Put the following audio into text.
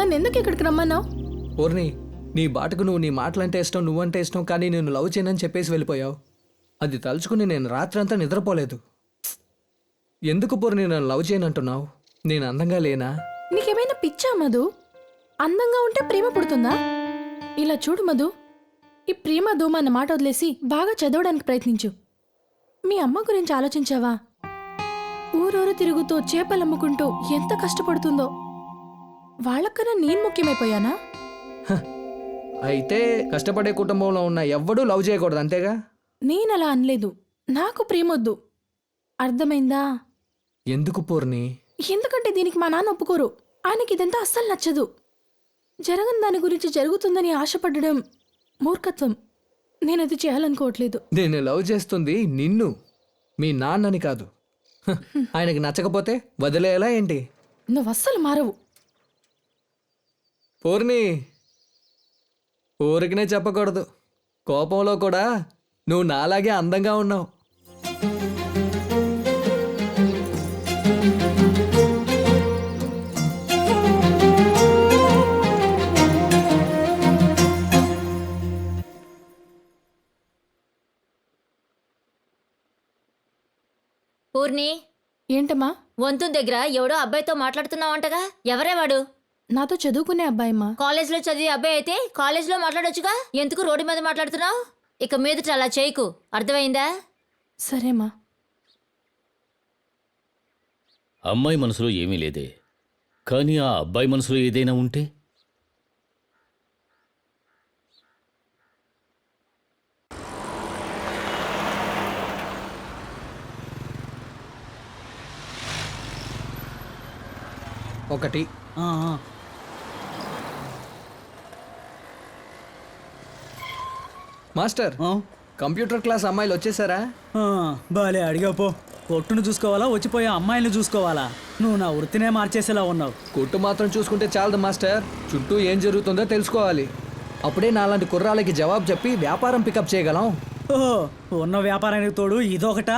నన్ను ఎందుకు ఇక్కడికి రమ్మన్నావు? పూర్ణి, నీ బాటకు నువ్వు నీ మాటలంటే ఇష్టం, నువ్వంటే ఇష్టం, కానీ నేను లవ్ చేయనని చెప్పేసి వెళ్ళిపోయావు. అది తలుచుకుని నేను రాత్రంతా నిద్రపోలేదు. ఎందుకు పూర్ణి నన్ను లవ్ చేయనంటున్నావు? నేను అందంగా లేనా? నీకేమైనా పిచ్చా మధు? అందంగా ఉంటే ప్రేమ పుడుతుందా? ఇలా చూడు మధు, ఈ ప్రేమ దోమ అన్న మాట వదిలేసి బాగా చదవడానికి ప్రయత్నించు. మీ అమ్మ గురించి ఆలోచించావా? ఊరూరు తిరుగుతూ చేపలు అమ్ముకుంటూ ఎంత కష్టపడుతుందో. వాళ్ళకన్నా నేను ముఖ్యమైపోయానా? అయితే కష్టపడే కుటుంబంలో ఉన్న ఎవ్వడూ లవ్ చేయకూడదు, అంతేగా? నేనలా అనలేదు. నాకు ప్రేమొద్దు, అర్థమైందా? ఎందుకు పూర్ణి? ఎందుకంటే దీనికి మా నాన్న ఒప్పుకోరు. ఆయనకి ఇదంతా అస్సలు నచ్చదు. జరగని దాని గురించి జరుగుతుందని ఆశపడడం మూర్ఖత్వం. నేనది చేయాలనుకోవట్లేదు. నేను లవ్ చేస్తుంది నిన్ను, మీ నాన్నని కాదు. ఆయనకి నచ్చకపోతే వదిలేయాలా ఏంటి? నువ్వు అస్సలు మారవు. పూర్ణి, ఊరికనే చెప్పకూడదు, కోపంలో కూడా నువ్వు నాలాగే అందంగా ఉన్నావు. పూర్ణి, ఏంటమ్మా? వంతు దగ్గర ఎవడో అబ్బాయితో మాట్లాడుతున్నావంటగా? ఎవరే వాడు? నాతో చదువుకునే అబ్బాయమ్మా. కాలేజ్లో చదివే అబ్బాయి అయితే కాలేజ్లో మాట్లాడొచ్చుగా, ఎందుకు రోడ్డు మీద మాట్లాడుతున్నావు? ఇక మీదట అలా చేయకు, అర్థమైందా? సరేమ్మా. అమ్మాయి మనసులో ఏమీ లేదే, కానీ ఆ అబ్బాయి మనసులో ఏదైనా ఉంటే? ఒకటి మాస్టర్, కంప్యూటర్ క్లాస్ అమ్మాయిలు వచ్చేసారా? బాలే అడిగాపో. కొట్టును చూసుకోవాలా, వచ్చిపోయే అమ్మాయిని చూసుకోవాలా? నువ్వు నా వృత్తినే మార్చేసేలా ఉన్నావు. కొట్టు మాత్రం చూసుకుంటే చాలదు మాస్టర్, చుట్టూ ఏం జరుగుతుందో తెలుసుకోవాలి. అప్పుడే నాలాంటి కుర్రాలకి జవాబు చెప్పి వ్యాపారం పికప్ చేయగలం. ఓహో, ఉన్న వ్యాపారానికి తోడు ఇదొకటా?